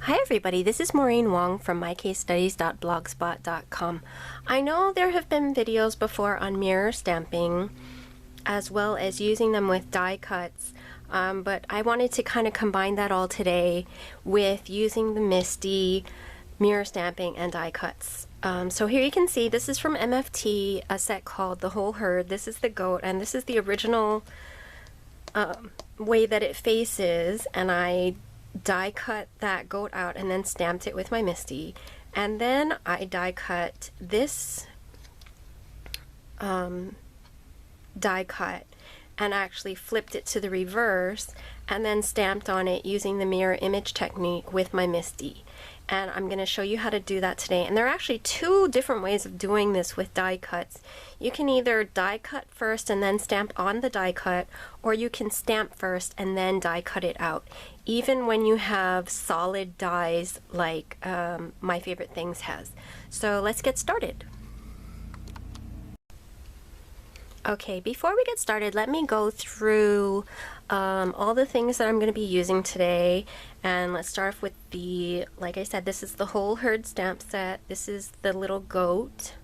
Hi everybody, this is Maureen Wong from mycasestudies.blogspot.com. I know there have been videos before on mirror stamping as well as using them with die cuts, but I wanted to kind of combine that all today with using the MISTI, mirror stamping, and die cuts. So here you can see this is from MFT, a set called The Whole Herd. This is the goat, and this is the original way that it faces, and I die cut that goat out and then stamped it with my MISTI, and then I die cut this die cut and actually flipped it to the reverse and then stamped on it using the mirror image technique with my MISTI. And I'm going to show you how to do that today. And there are actually two different ways of doing this with die cuts. You can either die cut first and then stamp on the die cut, or you can stamp first and then die cut it out, even when you have solid dies like My Favorite Things has. So let's get started. Okay, before we get started, let me go through all the things that I'm going to be using today. And let's start off with like I said, this is the Whole Herd stamp set. This is the little goat.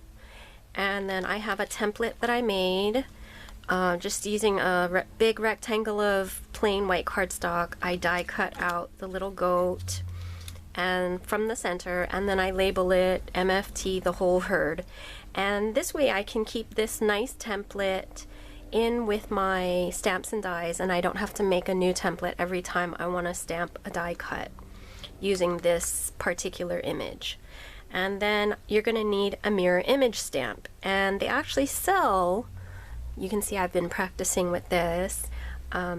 And then I have a template that I made just using a big rectangle of plain white cardstock. I die cut out the little goat and from the center, and then I label it MFT, the Whole Herd. And this way I can keep this nice template in with my stamps and dies, and I don't have to make a new template every time I want to stamp a die cut using this particular image. And then you're going to need a mirror image stamp, and they actually sell, you can see I've been practicing with this,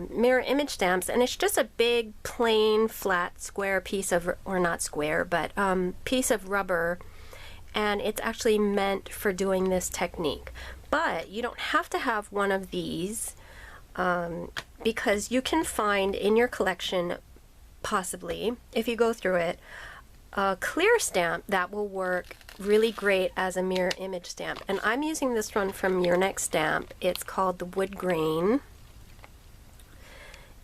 mirror image stamps, and it's just a big plain flat square piece of, or not square, but piece of rubber, and it's actually meant for doing this technique. But you don't have to have one of these because you can find in your collection, possibly, if you go through it, a clear stamp that will work really great as a mirror image stamp. And I'm using this one from Your Next Stamp. It's called the Wood Grain.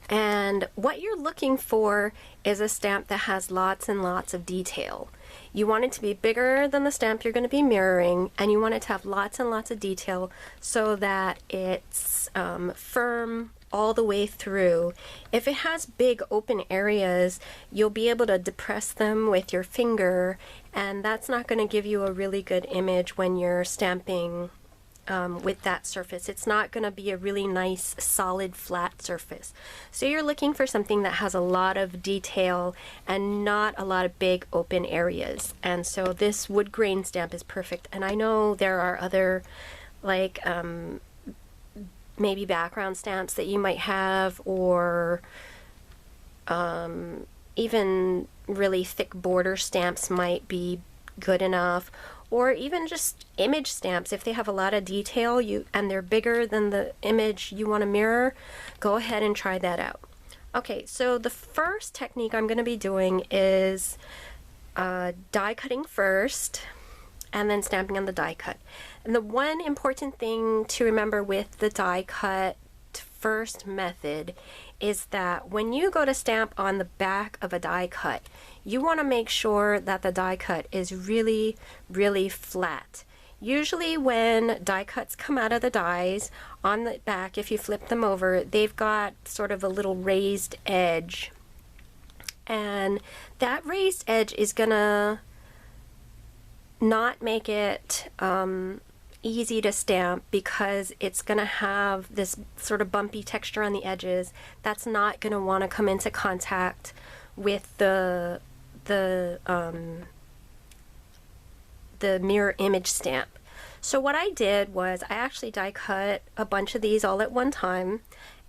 And what you're looking for is a stamp that has lots and lots of detail. You want it to be bigger than the stamp you're going to be mirroring, and you want it to have lots and lots of detail so that it's firm all the way through. If it has big open areas, you'll be able to depress them with your finger, and that's not going to give you a really good image when you're stamping with that surface. It's not going to be a really nice solid flat surface. So you're looking for something that has a lot of detail and not a lot of big open areas. And so this wood grain stamp is perfect. And I know there are other like maybe background stamps that you might have, or even really thick border stamps might be good enough, or even just image stamps. If they have a lot of detail and they're bigger than the image you want to mirror, go ahead and try that out. Okay, so the first technique I'm going to be doing is die cutting first and then stamping on the die cut. And the one important thing to remember with the die cut first method is that when you go to stamp on the back of a die cut, you want to make sure that the die cut is really, really flat. Usually when die cuts come out of the dies, on the back, if you flip them over, they've got sort of a little raised edge. And that raised edge is gonna not make it easy to stamp, because it's going to have this sort of bumpy texture on the edges that's not going to want to come into contact with the mirror image stamp. So what I did was I actually die cut a bunch of these all at one time,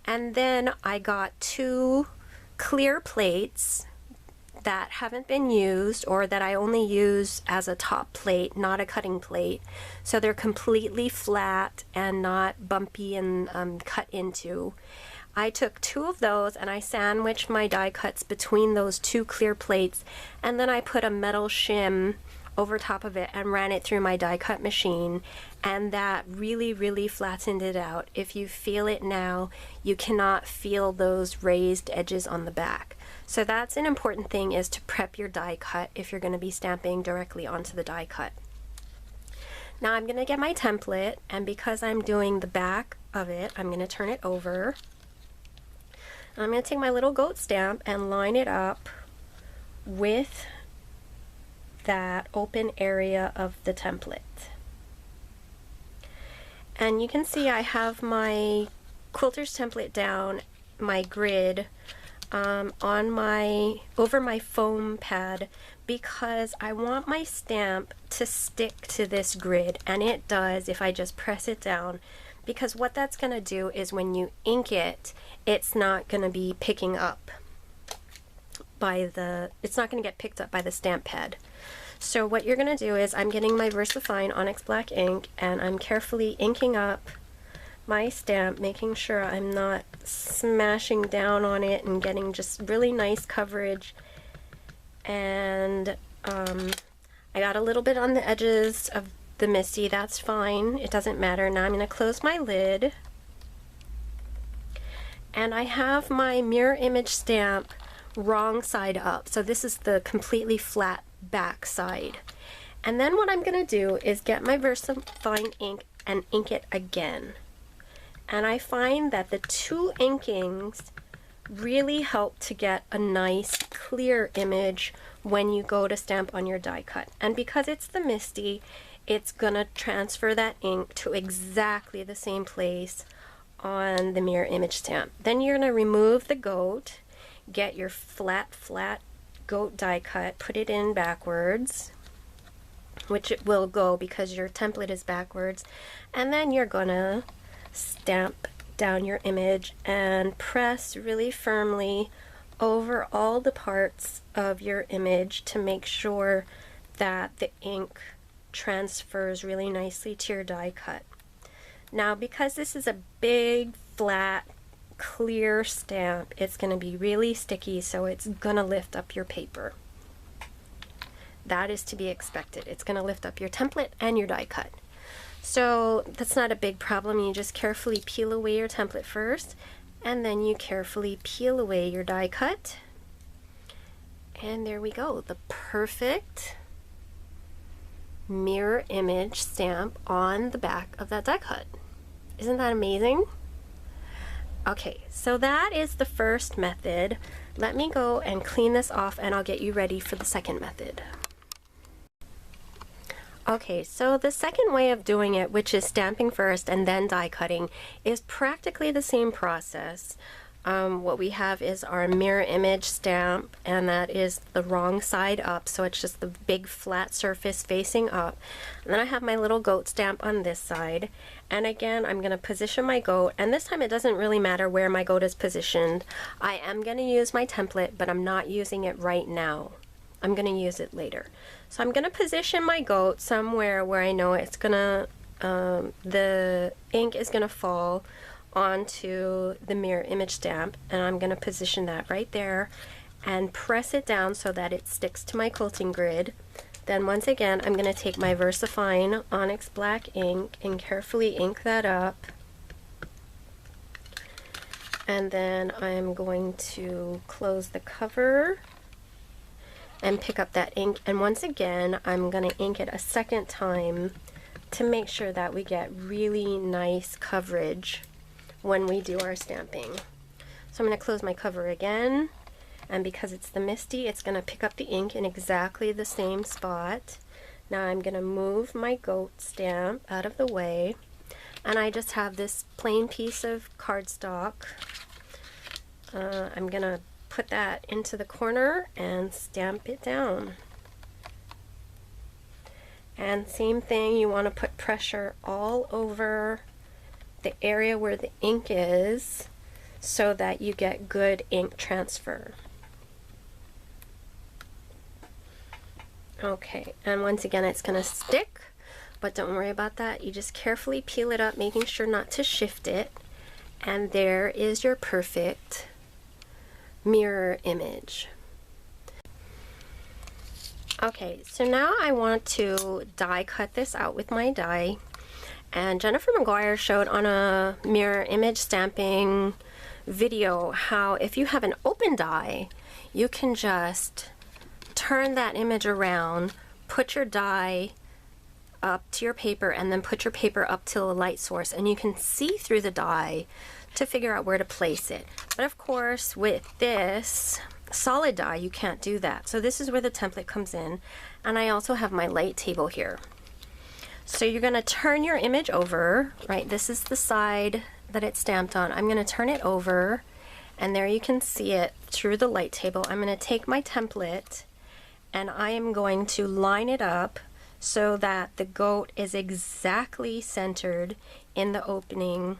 and then I got two clear plates that haven't been used, or that I only use as a top plate, not a cutting plate. So they're completely flat and not bumpy and cut into. I took two of those and I sandwiched my die cuts between those two clear plates, and then I put a metal shim over top of it and ran it through my die cut machine, and that really flattened it out. If you feel it now, you cannot feel those raised edges on the back. So that's an important thing, is to prep your die cut if you're going to be stamping directly onto the die cut. Now I'm going to get my template, and because I'm doing the back of it, I'm going to turn it over. I'm going to take my little goat stamp and line it up with that open area of the template. And you can see I have my quilter's template down, my grid, over my foam pad, because I want my stamp to stick to this grid, and it does if I just press it down, because what that's going to do is when you ink it, it's not going to be picking up by it's not going to get picked up by the stamp pad. So what you're going to do is, I'm getting my VersaFine Onyx Black ink and I'm carefully inking up my stamp, making sure I'm not smashing down on it, and getting just really nice coverage. And I got a little bit on the edges of the MISTI, that's fine, it doesn't matter. Now I'm going to close my lid, and I have my mirror image stamp wrong side up, so this is the completely flat back side. And then what I'm going to do is get my VersaFine ink and ink it again. And I find that the two inkings really help to get a nice clear image when you go to stamp on your die cut. And because it's the MISTI, it's gonna transfer that ink to exactly the same place on the mirror image stamp. Then you're gonna remove the goat, get your flat goat die cut, put it in backwards, which it will go because your template is backwards, and then you're gonna stamp down your image and press really firmly over all the parts of your image to make sure that the ink transfers really nicely to your die cut. Now, because this is a big, flat, clear stamp, it's going to be really sticky, so it's going to lift up your paper. That is to be expected. It's going to lift up your template and your die cut. So that's not a big problem. You just carefully peel away your template first, and then you carefully peel away your die cut. And there we go, the perfect mirror image stamp on the back of that die cut. Isn't that amazing? Okay, so that is the first method. Let me go and clean this off, and I'll get you ready for the second method. Okay, so the second way of doing it, which is stamping first and then die cutting, is practically the same process. What we have is our mirror image stamp, and that is the wrong side up, so it's just the big flat surface facing up. And then I have my little goat stamp on this side, and again I'm going to position my goat, and this time it doesn't really matter where my goat is positioned. I am going to use my template, but I'm not using it right now. I'm going to use it later. So I'm going to position my goat somewhere where I know it's going to, the ink is going to fall onto the mirror image stamp, and I'm going to position that right there and press it down so that it sticks to my quilting grid. Then once again, I'm going to take my VersaFine Onyx Black ink and carefully ink that up. And then I'm going to close the cover and pick up that ink, and once again I'm going to ink it a second time to make sure that we get really nice coverage when we do our stamping. So I'm going to close my cover again, and because it's the MISTI, it's going to pick up the ink in exactly the same spot. Now I'm going to move my goat stamp out of the way, and I just have this plain piece of cardstock. I'm going to put that into the corner and stamp it down. And same thing, you want to put pressure all over the area where the ink is so that you get good ink transfer. Okay, and once again it's going to stick, but don't worry about that. You just carefully peel it up, making sure not to shift it, and there is your perfect mirror image. Okay, so now I want to die cut this out with my die. And Jennifer McGuire showed on a mirror image stamping video how if you have an open die, you can just turn that image around, put your die up to your paper, and then put your paper up to a light source, and you can see through the die to figure out where to place it. But of course, with this solid die, you can't do that. So this is where the template comes in, and I also have my light table here. So you're going to turn your image over, right? This is the side that it's stamped on. I'm going to turn it over, and there you can see it through the light table. I'm going to take my template, and I am going to line it up so that the goat is exactly centered in the opening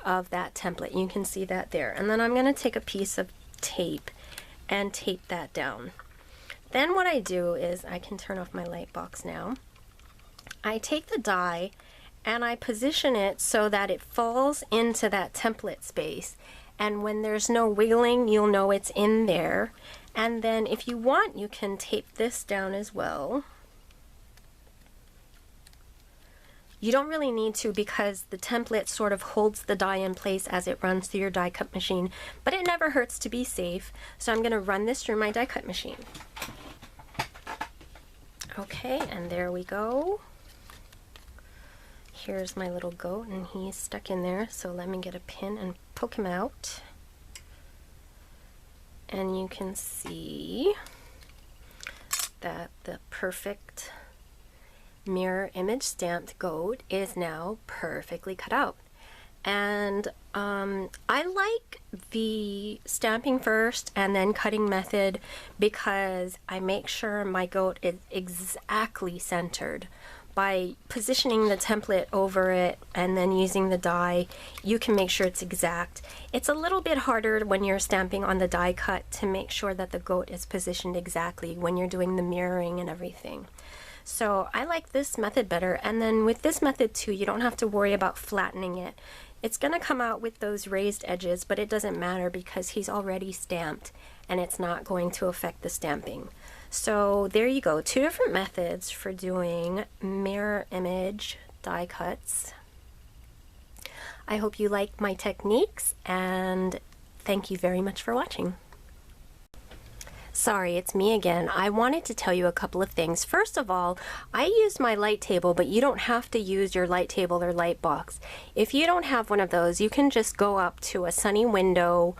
of that template. You can see that there. And then I'm going to take a piece of tape and tape that down. Then what I do is, I can turn off my light box now. I take the die and I position it so that it falls into that template space. And when there's no wiggling, you'll know it's in there. And then if you want, you can tape this down as well. You don't really need to because the template sort of holds the die in place as it runs through your die cut machine, but it never hurts to be safe. So I'm going to run this through my die cut machine. Okay, and there we go. Here's my little goat, and he's stuck in there, so let me get a pin and poke him out. And you can see that the perfect mirror image stamped goat is now perfectly cut out. And I like the stamping first and then cutting method because I make sure my goat is exactly centered. By positioning the template over it and then using the die, you can make sure it's exact. It's a little bit harder when you're stamping on the die cut to make sure that the goat is positioned exactly when you're doing the mirroring and everything. So I like this method better, and then with this method too, you don't have to worry about flattening it. It's going to come out with those raised edges, but it doesn't matter because he's already stamped and it's not going to affect the stamping. So there you go, 2 different methods for doing mirror image die cuts. I hope you like my techniques, and thank you very much for watching. Sorry, it's me again. I wanted to tell you a couple of things. First of all, I used my light table, but you don't have to use your light table or light box. If you don't have one of those, you can just go up to a sunny window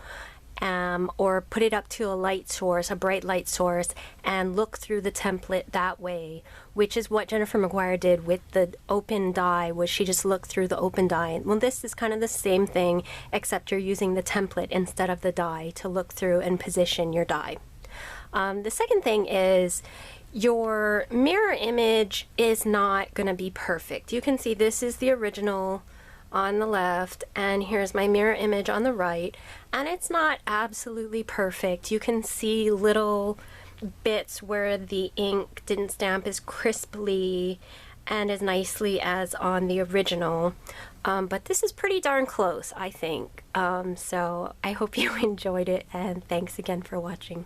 or put it up to a light source, a bright light source, and look through the template that way, which is what Jennifer McGuire did with the open die, was she just looked through the open die. Well, this is kind of the same thing, except you're using the template instead of the die to look through and position your die. The second thing is your mirror image is not going to be perfect. You can see this is the original on the left, and here's my mirror image on the right, and it's not absolutely perfect. You can see little bits where the ink didn't stamp as crisply and as nicely as on the original, but this is pretty darn close, I think. So I hope you enjoyed it, and thanks again for watching.